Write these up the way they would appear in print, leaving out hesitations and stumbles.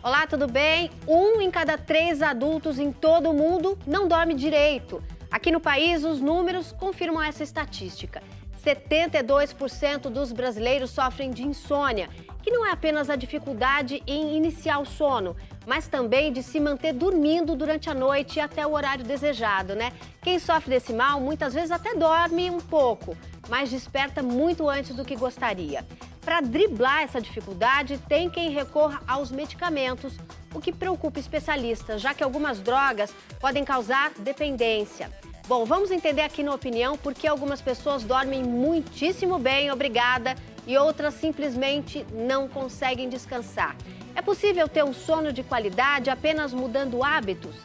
Olá, tudo bem? 1 em cada 3 adultos em todo o mundo não dorme direito. Aqui no país, os números confirmam essa estatística. 72% dos brasileiros sofrem de insônia, que não é apenas a dificuldade em iniciar o sono, mas também de se manter dormindo durante a noite até o horário desejado, né? Quem sofre desse mal muitas vezes até dorme um pouco, mas desperta muito antes do que gostaria. Para driblar essa dificuldade, tem quem recorra aos medicamentos, o que preocupa especialistas, já que algumas drogas podem causar dependência. Bom, vamos entender aqui na opinião por que algumas pessoas dormem muitíssimo bem, obrigada, e outras simplesmente não conseguem descansar. É possível ter um sono de qualidade apenas mudando hábitos?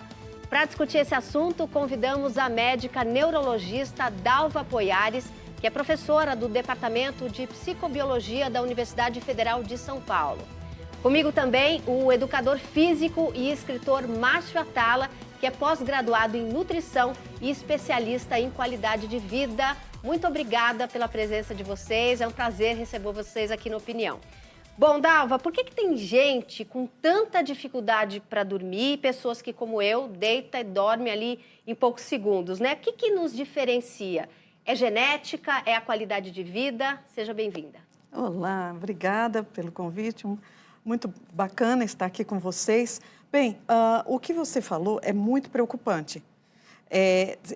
Para discutir esse assunto, convidamos a médica neurologista Dalva Poiares, que é professora do Departamento de Psicobiologia da Universidade Federal de São Paulo. Comigo também o educador físico e escritor Márcio Atala, que é pós-graduado em nutrição e especialista em qualidade de vida. Muito obrigada pela presença de vocês, é um prazer receber vocês aqui no Opinião. Bom, Dalva, por que tem gente com tanta dificuldade para dormir, pessoas que, como eu, deita e dorme ali em poucos segundos, né? O que nos diferencia? É genética? É a qualidade de vida? Seja bem-vinda. Olá, obrigada pelo convite. Muito bacana estar aqui com vocês. Bem, o que você falou é muito preocupante.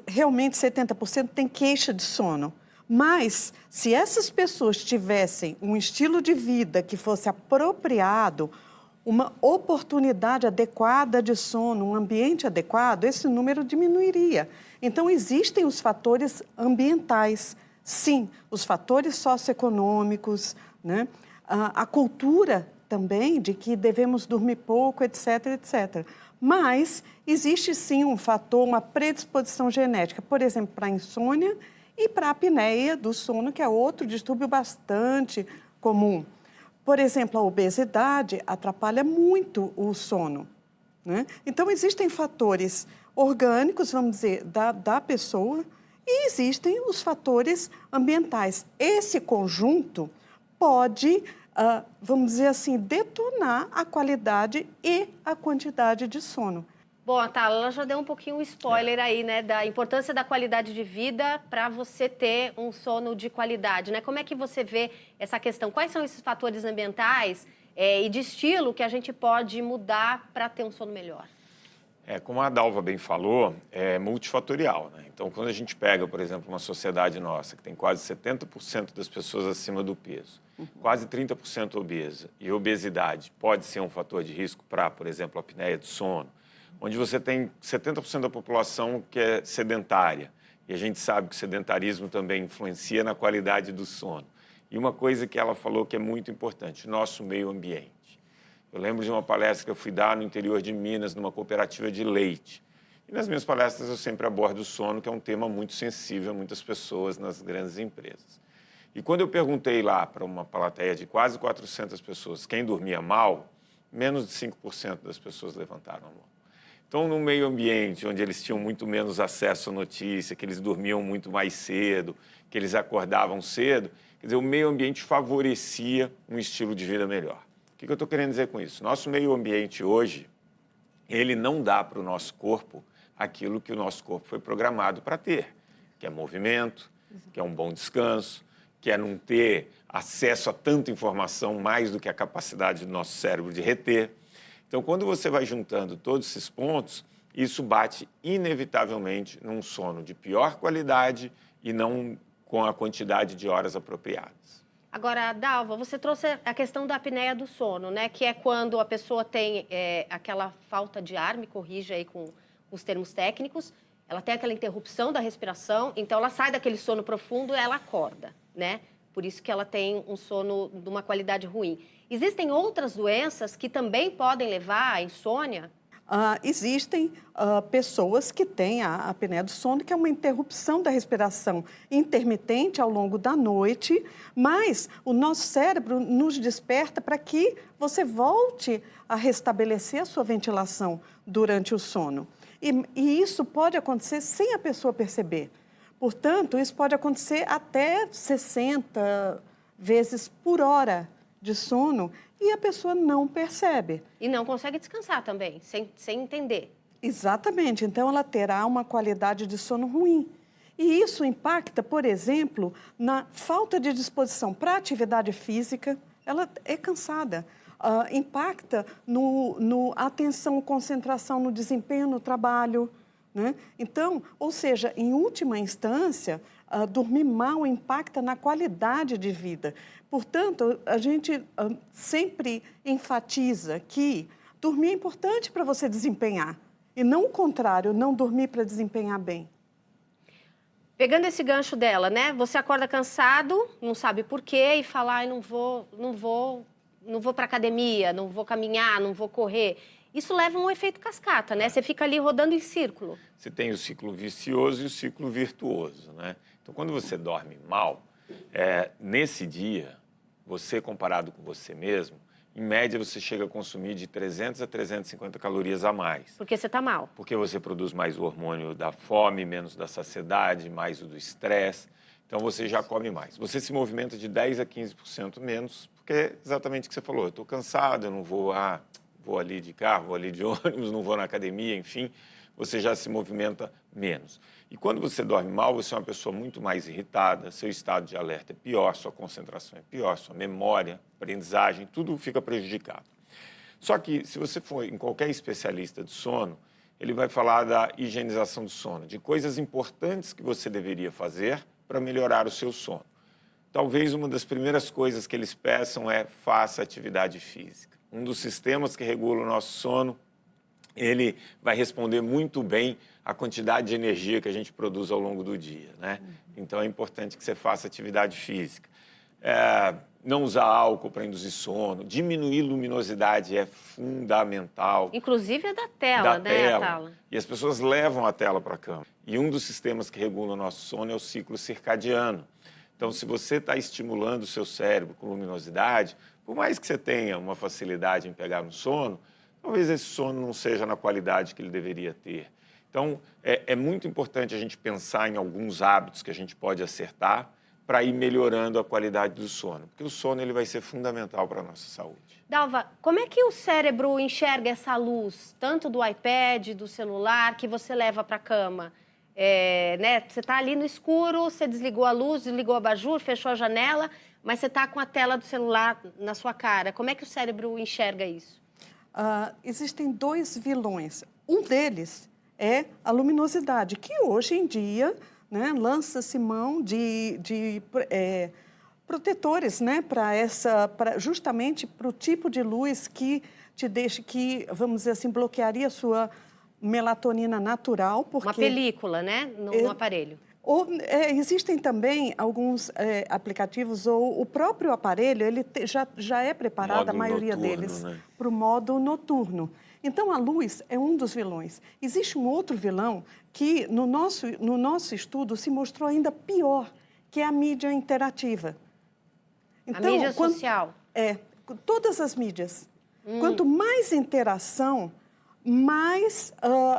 Realmente, 70% tem queixa de sono. Mas, se essas pessoas tivessem um estilo de vida que fosse apropriado, uma oportunidade adequada de sono, um ambiente adequado, esse número diminuiria. Então, existem os fatores ambientais, sim, os fatores socioeconômicos, né? A cultura também de que devemos dormir pouco, etc, etc. Mas existe sim um fator, uma predisposição genética, por exemplo, para a insônia e para a apneia do sono, que é outro distúrbio bastante comum. Por exemplo, a obesidade atrapalha muito o sono, né? Então, existem fatores orgânicos, vamos dizer, da pessoa, e existem os fatores ambientais. Esse conjunto pode, vamos dizer assim, detonar a qualidade e a quantidade de sono. Bom, Atala, ela já deu um pouquinho um spoiler aí, né, da importância da qualidade de vida para você ter um sono de qualidade, né? Como é que você vê essa questão? Quais são esses fatores ambientais e de estilo que a gente pode mudar para ter um sono melhor? Como a Dalva bem falou, é multifatorial, né? Então, quando a gente pega, por exemplo, uma sociedade nossa, que tem quase 70% das pessoas acima do peso, quase 30% obesa, e obesidade pode ser um fator de risco para, por exemplo, a apneia do sono, onde você tem 70% da população que é sedentária, e a gente sabe que o sedentarismo também influencia na qualidade do sono. E uma coisa que ela falou que é muito importante, nosso meio ambiente. Eu lembro de uma palestra que eu fui dar no interior de Minas, numa cooperativa de leite. E nas minhas palestras eu sempre abordo o sono, que é um tema muito sensível a muitas pessoas nas grandes empresas. E quando eu perguntei lá para uma plateia de quase 400 pessoas quem dormia mal, menos de 5% das pessoas levantaram a mão. Então, no meio ambiente, onde eles tinham muito menos acesso à notícia, que eles dormiam muito mais cedo, que eles acordavam cedo, quer dizer, o meio ambiente favorecia um estilo de vida melhor. O que eu estou querendo dizer com isso? Nosso meio ambiente hoje, ele não dá para o nosso corpo aquilo que o nosso corpo foi programado para ter, que é movimento, que é um bom descanso, que é não ter acesso a tanta informação mais do que a capacidade do nosso cérebro de reter. Então, quando você vai juntando todos esses pontos, isso bate inevitavelmente num sono de pior qualidade e não com a quantidade de horas apropriadas. Agora, Dalva, você trouxe a questão da apneia do sono, né? Que é quando a pessoa tem aquela falta de ar, me corrija aí com os termos técnicos, ela tem aquela interrupção da respiração, então ela sai daquele sono profundo e ela acorda, né? Por isso que ela tem um sono de uma qualidade ruim. Existem outras doenças que também podem levar à insônia? Existem pessoas que têm a apneia do sono, que é uma interrupção da respiração intermitente ao longo da noite, mas o nosso cérebro nos desperta para que você volte a restabelecer a sua ventilação durante o sono. E isso pode acontecer sem a pessoa perceber. Portanto, isso pode acontecer até 60 vezes por hora. de sono e a pessoa não percebe. E não consegue descansar também, sem entender. Exatamente, então ela terá uma qualidade de sono ruim. E isso impacta, por exemplo, na falta de disposição para atividade física, ela é cansada. Impacta no atenção, concentração, no desempenho no trabalho, né? Então, ou seja, em última instância, dormir mal impacta na qualidade de vida. Portanto, a gente sempre enfatiza que dormir é importante para você desempenhar. E não o contrário, não dormir para desempenhar bem. Pegando esse gancho dela, né? Você acorda cansado, não sabe por quê e fala, ai, não vou para academia, não vou caminhar, não vou correr. Isso leva a um efeito cascata, né? Você fica ali rodando em círculo. Você tem o ciclo vicioso e o ciclo virtuoso, né? Então, quando você dorme mal, nesse dia, você comparado com você mesmo, em média, você chega a consumir de 300 a 350 calorias a mais. Porque você está mal. Porque você produz mais o hormônio da fome, menos da saciedade, mais o do estresse. Então, você já come mais. Você se movimenta de 10% a 15% menos, porque é exatamente o que você falou. Eu estou cansado, eu não vou ali de carro, vou ali de ônibus, não vou na academia, enfim. Você já se movimenta menos. E quando você dorme mal, você é uma pessoa muito mais irritada, seu estado de alerta é pior, sua concentração é pior, sua memória, aprendizagem, tudo fica prejudicado. Só que, se você for em qualquer especialista de sono, ele vai falar da higienização do sono, de coisas importantes que você deveria fazer para melhorar o seu sono. Talvez uma das primeiras coisas que eles peçam é faça atividade física. Um dos sistemas que regula o nosso sono, ele vai responder muito bem à quantidade de energia que a gente produz ao longo do dia, né? Então, é importante que você faça atividade física. Não usar álcool para induzir sono, diminuir luminosidade é fundamental. Inclusive a da tela, né, Atala? E as pessoas levam a tela para a cama. E um dos sistemas que regula o nosso sono é o ciclo circadiano. Então, se você está estimulando o seu cérebro com luminosidade, por mais que você tenha uma facilidade em pegar no sono, talvez esse sono não seja na qualidade que ele deveria ter. Então, é muito importante a gente pensar em alguns hábitos que a gente pode acertar para ir melhorando a qualidade do sono, porque o sono ele vai ser fundamental para a nossa saúde. Dalva, como é que o cérebro enxerga essa luz, tanto do iPad, do celular, que você leva para a cama? Né? Você está ali no escuro, você desligou a luz, desligou o abajur, fechou a janela, mas você está com a tela do celular na sua cara. Como é que o cérebro enxerga isso? Existem dois vilões. Um deles é a luminosidade, que hoje em dia, né, lança-se mão de protetores, né, justamente para o tipo de luz que te deixa, vamos dizer assim, bloquearia a sua melatonina natural. Porque uma película, né, no aparelho. Existem também alguns aplicativos, ou o próprio aparelho, ele já é preparado, modo a maioria noturno, deles, né? para o modo noturno. Então, a luz é um dos vilões. Existe um outro vilão que, no nosso estudo, se mostrou ainda pior, que é a mídia interativa. Então, a mídia social. Todas as mídias. Quanto mais interação, mais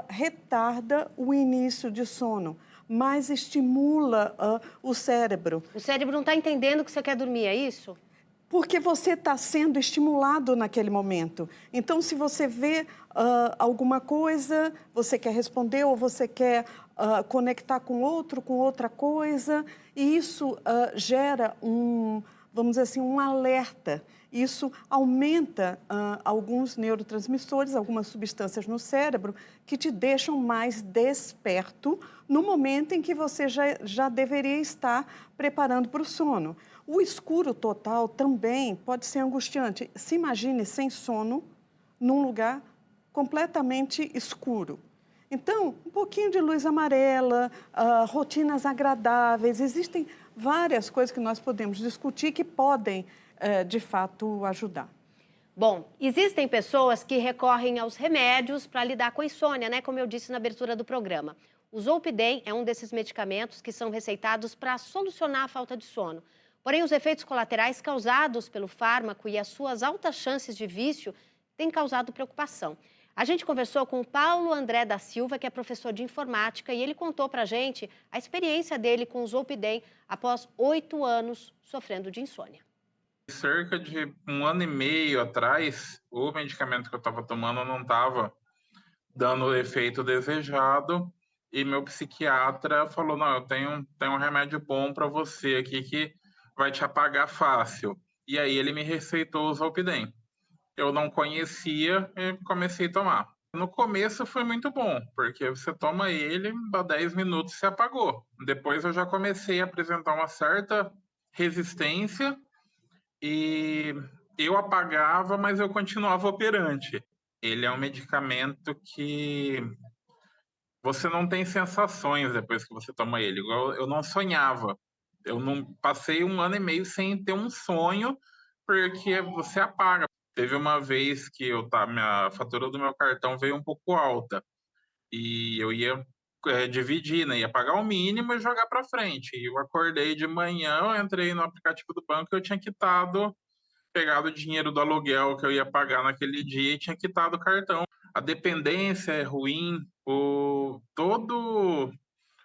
retarda o início de sono, mais estimula o cérebro. O cérebro não está entendendo que você quer dormir, é isso? Porque você está sendo estimulado naquele momento. Então, se você vê alguma coisa, você quer responder ou você quer conectar com outro, com outra coisa, e isso gera vamos dizer assim, um alerta. Isso aumenta alguns neurotransmissores, algumas substâncias no cérebro que te deixam mais desperto no momento em que você já deveria estar preparando para o sono. O escuro total também pode ser angustiante. Se imagine sem sono num lugar completamente escuro. Então, um pouquinho de luz amarela, rotinas agradáveis, existem várias coisas que nós podemos discutir que podem, de fato, ajudar. Bom, existem pessoas que recorrem aos remédios para lidar com a insônia, né? Como eu disse na abertura do programa. O Zolpidem é um desses medicamentos que são receitados para solucionar a falta de sono. Porém, os efeitos colaterais causados pelo fármaco e as suas altas chances de vício têm causado preocupação. A gente conversou com o Paulo André da Silva, que é professor de informática, e ele contou para a gente a experiência dele com o Zolpidem após 8 anos sofrendo de insônia. Cerca de 1 ano e meio atrás, o medicamento que eu estava tomando não estava dando o efeito desejado e meu psiquiatra falou, não, eu tenho um remédio bom para você aqui que vai te apagar fácil. E aí ele me receitou o Zolpidem. Eu não conhecia e comecei a tomar. No começo foi muito bom, porque você toma ele, dá 10 minutos e se apagou. Depois eu já comecei a apresentar uma certa resistência e eu apagava, mas eu continuava operante. Ele é um medicamento que você não tem sensações depois que você toma ele. Igual eu não sonhava. Eu não passei 1 ano e meio sem ter um sonho, porque você apaga. Teve uma vez que minha fatura do meu cartão veio um pouco alta e eu ia dividir, né? Ia pagar o mínimo e jogar para frente. E eu acordei de manhã, eu entrei no aplicativo do banco e eu tinha pegado o dinheiro do aluguel que eu ia pagar naquele dia e tinha quitado o cartão. A dependência é ruim, todo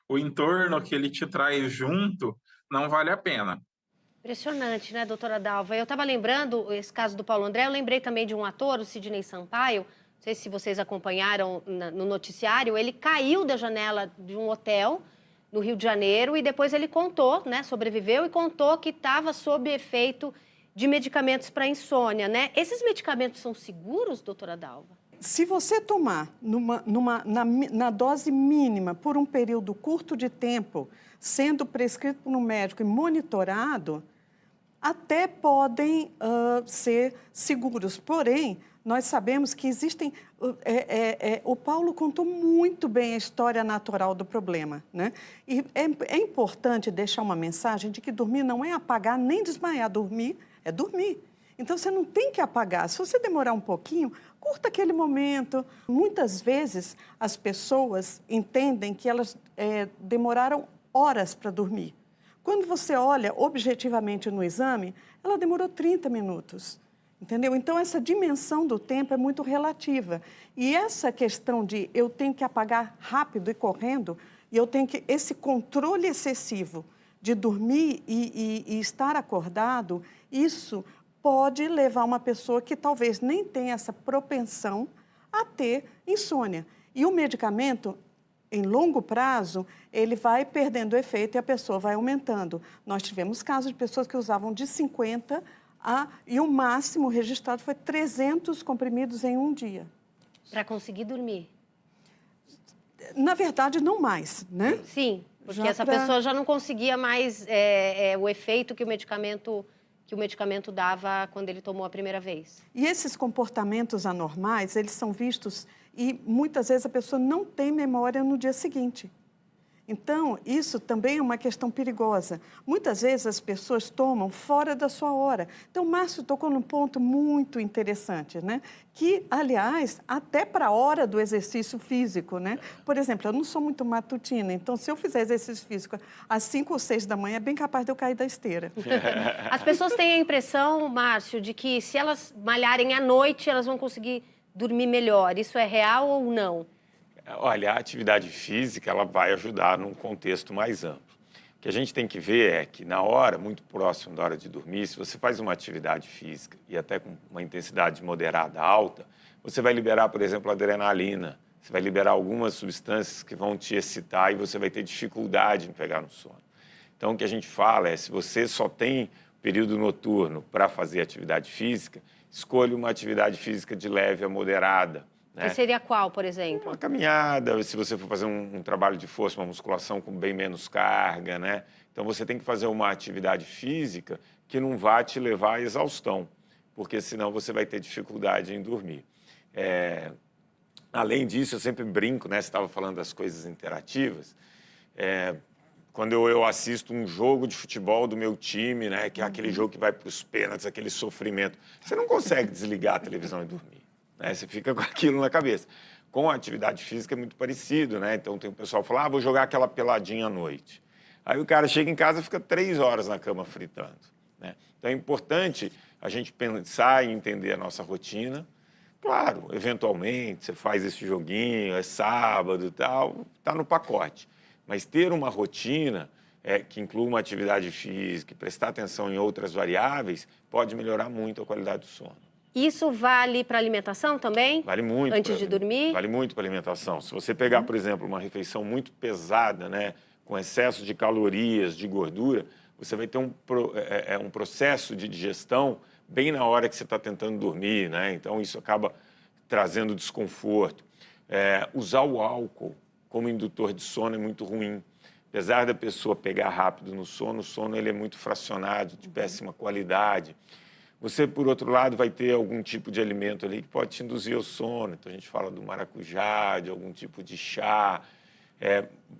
o entorno que ele te traz junto não vale a pena. Impressionante, né, doutora Dalva? Eu estava lembrando, esse caso do Paulo André, eu lembrei também de um ator, o Sidney Sampaio, não sei se vocês acompanharam no noticiário, ele caiu da janela de um hotel no Rio de Janeiro e depois ele contou, né, sobreviveu e contou que estava sob efeito de medicamentos para insônia, né? Esses medicamentos são seguros, doutora Dalva? Se você tomar na dose mínima por um período curto de tempo, sendo prescrito por um médico e monitorado, até podem ser seguros. Porém, nós sabemos que existem... o Paulo contou muito bem a história natural do problema, né? E é importante deixar uma mensagem de que dormir não é apagar nem desmaiar. Dormir é dormir. Então, você não tem que apagar. Se você demorar um pouquinho, curta aquele momento. Muitas vezes, as pessoas entendem que elas demoraram horas para dormir. Quando você olha objetivamente no exame, ela demorou 30 minutos, entendeu? Então, essa dimensão do tempo é muito relativa. E essa questão de eu tenho que apagar rápido e correndo, e eu tenho que... Esse controle excessivo de dormir e estar acordado, isso pode levar uma pessoa que talvez nem tenha essa propensão a ter insônia. E o medicamento, em longo prazo, ele vai perdendo efeito e a pessoa vai aumentando. Nós tivemos casos de pessoas que usavam de 50 e o máximo registrado foi 300 comprimidos em um dia. Para conseguir dormir? Na verdade, não mais, né? Sim, porque essa pessoa já não conseguia mais o efeito que o medicamento dava quando ele tomou a primeira vez. E esses comportamentos anormais, eles são vistos e muitas vezes a pessoa não tem memória no dia seguinte. Então, isso também é uma questão perigosa. Muitas vezes as pessoas tomam fora da sua hora. Então, o Márcio tocou num ponto muito interessante, né? Que, aliás, até para a hora do exercício físico, né? Por exemplo, eu não sou muito matutina, então se eu fizer exercício físico às 5 ou 6 da manhã, é bem capaz de eu cair da esteira. As pessoas têm a impressão, Márcio, de que se elas malharem à noite, elas vão conseguir dormir melhor. Isso é real ou não? Olha, a atividade física ela vai ajudar num contexto mais amplo. O que a gente tem que ver é que na hora, muito próximo da hora de dormir, se você faz uma atividade física e até com uma intensidade moderada alta, você vai liberar, por exemplo, adrenalina, você vai liberar algumas substâncias que vão te excitar e você vai ter dificuldade em pegar no sono. Então, o que a gente fala é, se você só tem período noturno para fazer atividade física, escolha uma atividade física de leve a moderada. Né? E seria qual, por exemplo? Uma caminhada, se você for fazer um trabalho de força, uma musculação com bem menos carga, né? Então, você tem que fazer uma atividade física que não vá te levar à exaustão, porque senão você vai ter dificuldade em dormir. Além disso, eu sempre brinco, né? Você estava falando das coisas interativas. Quando eu assisto um jogo de futebol do meu time, né? Que é aquele jogo que vai para os pênaltis, aquele sofrimento, você não consegue desligar a televisão e dormir. Né? Você fica com aquilo na cabeça. Com a atividade física é muito parecido, né? Então tem o pessoal que fala, vou jogar aquela peladinha à noite. Aí o cara chega em casa e fica 3 horas na cama fritando. Né? Então é importante a gente pensar e entender a nossa rotina. Claro, eventualmente você faz esse joguinho, é sábado e tal, está no pacote. Mas ter uma rotina que inclua uma atividade física e prestar atenção em outras variáveis, pode melhorar muito a qualidade do sono. Isso vale para alimentação também? Vale muito. Antes de dormir? Vale muito para alimentação. Se você pegar, por exemplo, uma refeição muito pesada, né, com excesso de calorias, de gordura, você vai ter um processo de digestão bem na hora que você está tentando dormir, né? Então, isso acaba trazendo desconforto. Usar o álcool como indutor de sono é muito ruim. Apesar da pessoa pegar rápido no sono, o sono ele é muito fracionado, de péssima qualidade. Você, por outro lado, vai ter algum tipo de alimento ali que pode te induzir ao sono. Então, a gente fala do maracujá, de algum tipo de chá,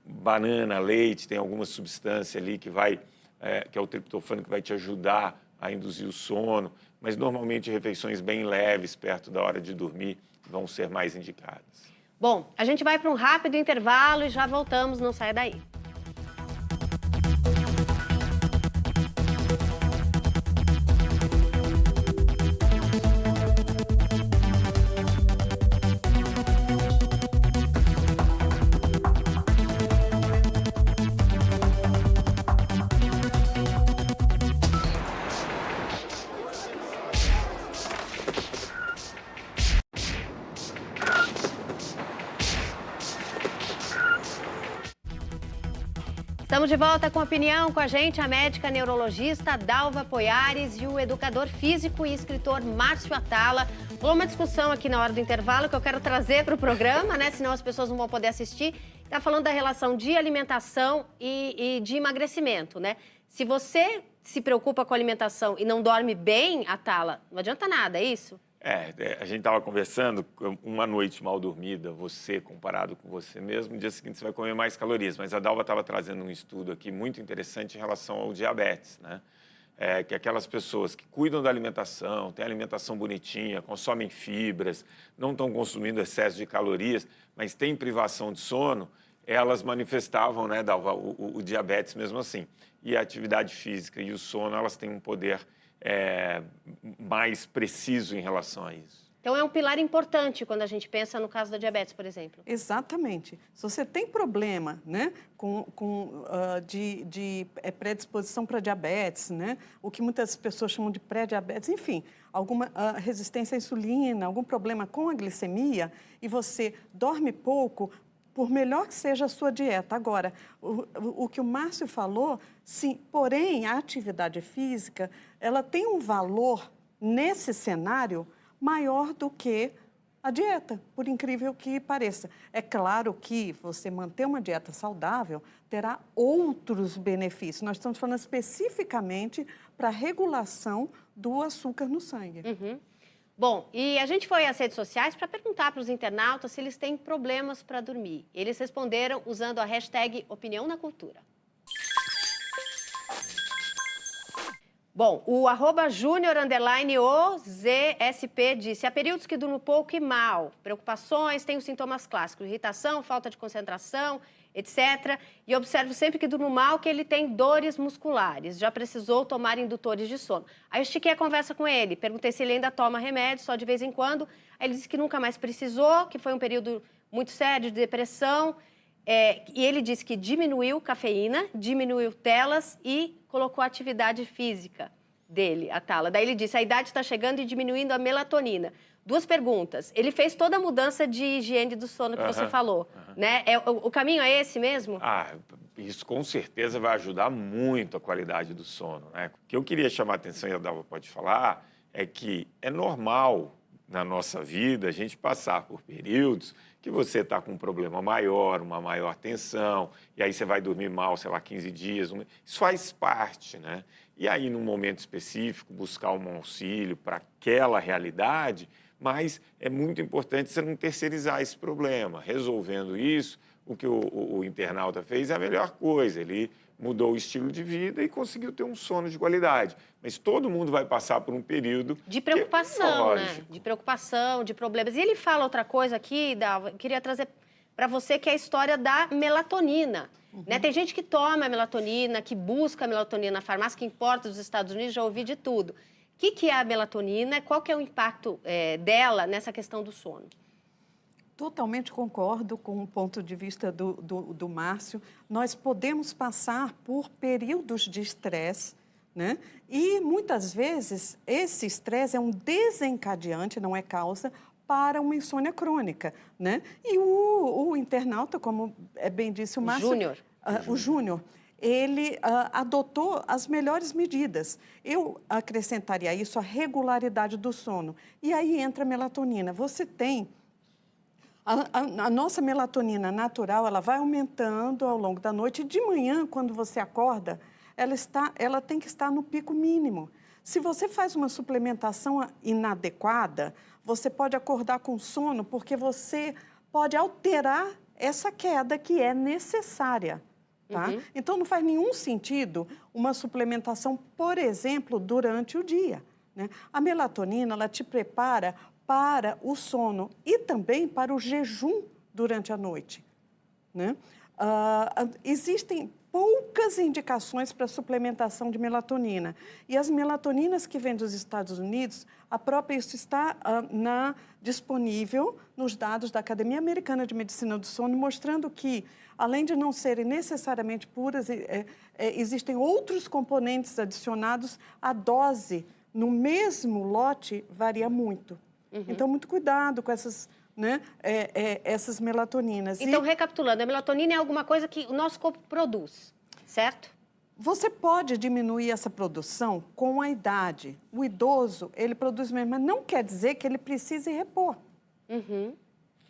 banana, leite, tem alguma substância ali que é o triptofano, que vai te ajudar a induzir o sono. Mas, normalmente, refeições bem leves, perto da hora de dormir, vão ser mais indicadas. Bom, a gente vai para um rápido intervalo e já voltamos, não saia daí. Estamos de volta com opinião com a gente, a médica neurologista Dalva Poiares e o educador físico e escritor Márcio Atala. Rolou uma discussão aqui na hora do intervalo que eu quero trazer para o programa, né? Senão as pessoas não vão poder assistir. Está falando da relação de alimentação e de emagrecimento, né? Se você se preocupa com a alimentação e não dorme bem, Atala, não adianta nada, é isso? A gente estava conversando, uma noite mal dormida, você comparado com você mesmo, no dia seguinte você vai comer mais calorias. Mas a Dalva estava trazendo um estudo aqui muito interessante em relação ao diabetes, né? Que aquelas pessoas que cuidam da alimentação, têm alimentação bonitinha, consomem fibras, não estão consumindo excesso de calorias, mas têm privação de sono, elas manifestavam, né, Dalva, o diabetes mesmo assim. E a atividade física e o sono, elas têm um poder mais preciso em relação a isso. Então, é um pilar importante quando a gente pensa no caso da diabetes, por exemplo. Exatamente. Se você tem problema, né, de predisposição para diabetes, né, o que muitas pessoas chamam de pré-diabetes, enfim, alguma resistência à insulina, algum problema com a glicemia, e você dorme pouco, por melhor que seja a sua dieta. Agora, o que o Márcio falou, sim, porém, a atividade física, ela tem um valor nesse cenário maior do que a dieta, por incrível que pareça. É claro que você manter uma dieta saudável terá outros benefícios. Nós estamos falando especificamente para a regulação do açúcar no sangue. Uhum. Bom, e a gente foi às redes sociais para perguntar para os internautas se eles têm problemas para dormir. Eles responderam usando a hashtag Opinião na Cultura. Bom, o @junior_OZSP disse: há períodos que durmo pouco e mal, preocupações, tenho sintomas clássicos, irritação, falta de concentração, etc. E observo sempre que durmo mal que ele tem dores musculares, já precisou tomar indutores de sono. Aí eu estiquei a conversa com ele, perguntei se ele ainda toma remédio, só de vez em quando. Aí ele disse que nunca mais precisou, que foi um período muito sério de depressão. E ele disse que diminuiu cafeína, diminuiu telas e colocou a atividade física dele, Atala. Daí ele disse, a idade está chegando e diminuindo a melatonina. Duas perguntas. Ele fez toda a mudança de higiene do sono que você falou, né? O caminho é esse mesmo? Isso com certeza vai ajudar muito a qualidade do sono, né? O que eu queria chamar a atenção, e a Dalva pode falar, é que é normal na nossa vida a gente passar por períodos que você está com um problema maior, uma maior tensão, e aí você vai dormir mal, sei lá, 15 dias. Isso faz parte, né? E aí, num momento específico, buscar um auxílio para aquela realidade, mas é muito importante você não terceirizar esse problema. Resolvendo isso, o que o internauta fez é a melhor coisa. Ele mudou o estilo de vida e conseguiu ter um sono de qualidade. Mas todo mundo vai passar por um período de preocupação, né? De preocupação, de problemas. E ele fala outra coisa aqui, Dalva, eu queria trazer para você, que é a história da melatonina. Né? Tem gente que toma melatonina, que busca melatonina na farmácia, que importa dos Estados Unidos, já ouvi de tudo. O que é a melatonina? Qual que é o impacto dela nessa questão do sono? Totalmente concordo com o ponto de vista do Márcio. Nós podemos passar por períodos de estresse, né? E, muitas vezes, esse estresse é um desencadeante, não é causa, para uma insônia crônica, né? E o internauta, como bem disse o Márcio... O Júnior, ele adotou as melhores medidas. Eu acrescentaria a isso a regularidade do sono. E aí entra a melatonina. Você tem... A nossa melatonina natural, ela vai aumentando ao longo da noite. E de manhã, quando você acorda, ela tem que estar no pico mínimo. Se você faz uma suplementação inadequada, você pode acordar com sono, porque você pode alterar essa queda que é necessária. Tá? Então, não faz nenhum sentido uma suplementação, por exemplo, durante o dia, né? A melatonina, ela te prepara para o sono e também para o jejum durante a noite, né? Existem poucas indicações para suplementação de melatonina. E as melatoninas que vêm dos Estados Unidos, isso está disponível nos dados da Academia Americana de Medicina do Sono, mostrando que, além de não serem necessariamente puras, existem outros componentes adicionados. A dose no mesmo lote varia muito. Então, muito cuidado com essas... né, essas melatoninas. Então, recapitulando, a melatonina é alguma coisa que o nosso corpo produz, certo? Você pode diminuir essa produção com a idade. O idoso, ele produz mesmo, mas não quer dizer que ele precise repor.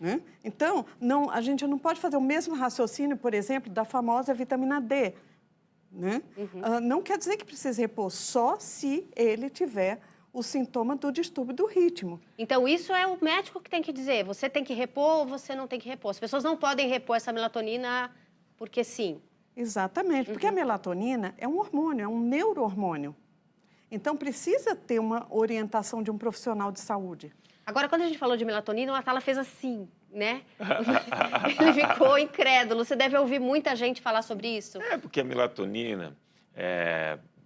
Né? Então, a gente não pode fazer o mesmo raciocínio, por exemplo, da famosa vitamina D. Né? Não quer dizer que precise repor, só se ele tiver o sintoma do distúrbio do ritmo. Então, isso é o médico que tem que dizer. Você tem que repor ou você não tem que repor. As pessoas não podem repor essa melatonina porque sim. Exatamente, porque a melatonina é um hormônio, é um neuro-hormônio. Então, precisa ter uma orientação de um profissional de saúde. Agora, quando a gente falou de melatonina, o Atala fez assim, né? Ele ficou incrédulo. Você deve ouvir muita gente falar sobre isso. Porque a melatonina,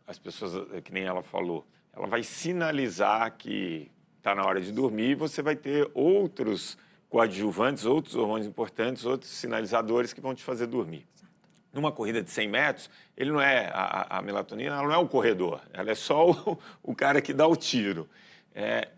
as pessoas, que nem ela falou, ela vai sinalizar que está na hora de dormir e você vai ter outros coadjuvantes, outros hormônios importantes, outros sinalizadores que vão te fazer dormir. Numa corrida de 100 metros, ele não é a melatonina, ela não é o corredor, ela é só o cara que dá o tiro.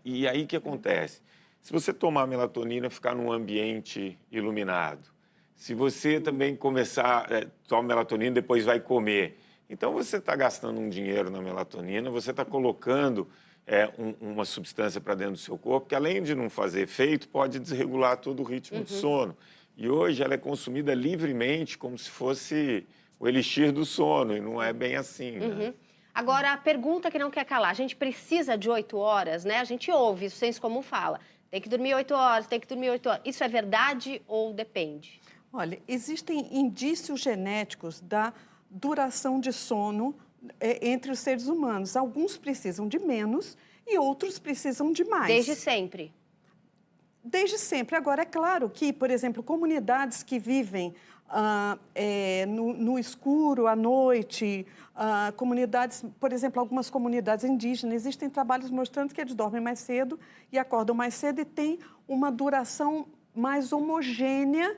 E aí o que acontece? Se você tomar melatonina, ficar num ambiente iluminado, se você também começar, toma melatonina e depois vai comer, então, você está gastando um dinheiro na melatonina, você está colocando uma substância para dentro do seu corpo que, além de não fazer efeito, pode desregular todo o ritmo de sono. E hoje ela é consumida livremente, como se fosse o elixir do sono, e não é bem assim. Né? Agora, a pergunta que não quer calar, a gente precisa de 8 horas, né? A gente ouve, isso o senso comum fala. Tem que dormir 8 horas, tem que dormir 8 horas. Isso é verdade ou depende? Olha, existem indícios genéticos da duração de sono entre os seres humanos. Alguns precisam de menos e outros precisam de mais. Desde sempre? Desde sempre. Agora, é claro que, por exemplo, comunidades que vivem no escuro, à noite, comunidades, por exemplo, algumas comunidades indígenas, existem trabalhos mostrando que eles dormem mais cedo e acordam mais cedo e têm uma duração mais homogênea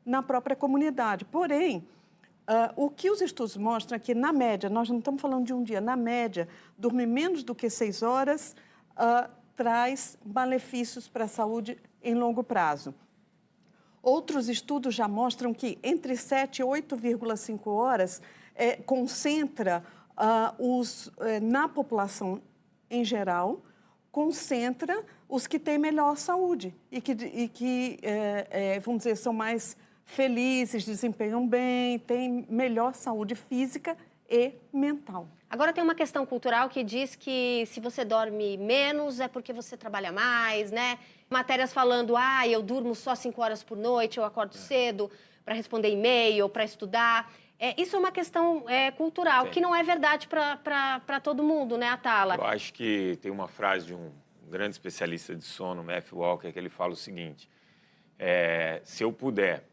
na própria comunidade. Porém, o que os estudos mostram é que, na média, nós não estamos falando de um dia, na média, dormir menos do que 6 horas traz malefícios para a saúde em longo prazo. Outros estudos já mostram que entre 7 e 8,5 horas concentra na população em geral, concentra os que têm melhor saúde e que vamos dizer, são mais felizes, desempenham bem, têm melhor saúde física e mental. Agora tem uma questão cultural que diz que se você dorme menos é porque você trabalha mais, né? Matérias falando, eu durmo só 5 horas por noite, eu acordo cedo para responder e-mail, para estudar. Isso é uma questão cultural, que não é verdade para todo mundo, né, Atala? Eu acho que tem uma frase de um grande especialista de sono, Matthew Walker, que ele fala o seguinte, se eu puder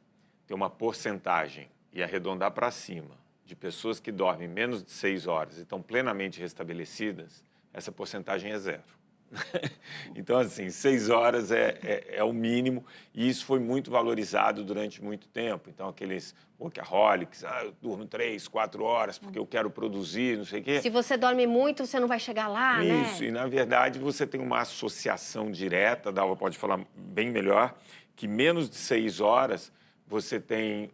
ter uma porcentagem e arredondar para cima de pessoas que dormem menos de 6 horas e estão plenamente restabelecidas, essa porcentagem é 0. Então, assim, 6 horas é o mínimo, e isso foi muito valorizado durante muito tempo. Então, aqueles workaholics, eu durmo 3, 4 horas porque eu quero produzir, não sei o quê. Se você dorme muito, você não vai chegar lá, né? Isso, e na verdade você tem uma associação direta, a Dalva pode falar bem melhor, que menos de 6 horas você tem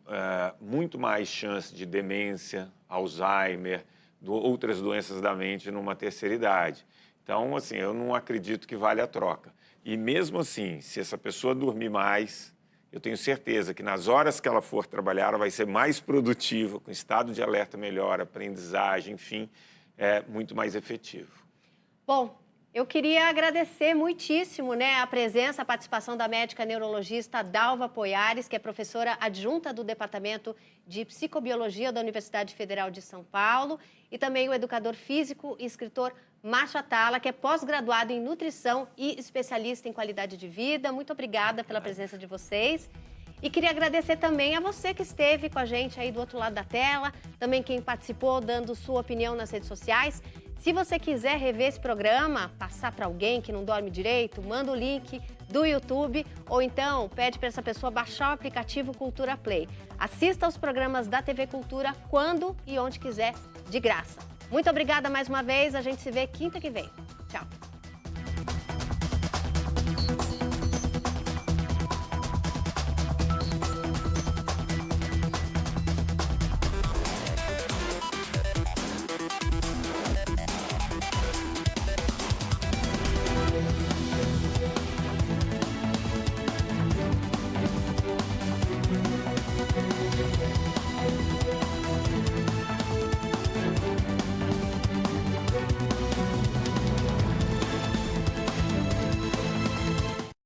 muito mais chance de demência, Alzheimer, outras doenças da mente numa terceira idade. Então, assim, eu não acredito que vale a troca. E mesmo assim, se essa pessoa dormir mais, eu tenho certeza que nas horas que ela for trabalhar, ela vai ser mais produtiva, com estado de alerta melhor, aprendizagem, enfim, é muito mais efetivo. Bom, eu queria agradecer muitíssimo, né, a presença, a participação da médica neurologista Dalva Poiares, que é professora adjunta do Departamento de Psicobiologia da Universidade Federal de São Paulo, e também o educador físico e escritor Márcio Atala, que é pós-graduado em nutrição e especialista em qualidade de vida. Muito obrigada pela presença de vocês. E queria agradecer também a você que esteve com a gente aí do outro lado da tela, também quem participou dando sua opinião nas redes sociais. Se você quiser rever esse programa, passar para alguém que não dorme direito, manda o link do YouTube ou então pede para essa pessoa baixar o aplicativo Cultura Play. Assista aos programas da TV Cultura quando e onde quiser, de graça. Muito obrigada mais uma vez, a gente se vê quinta que vem. Tchau!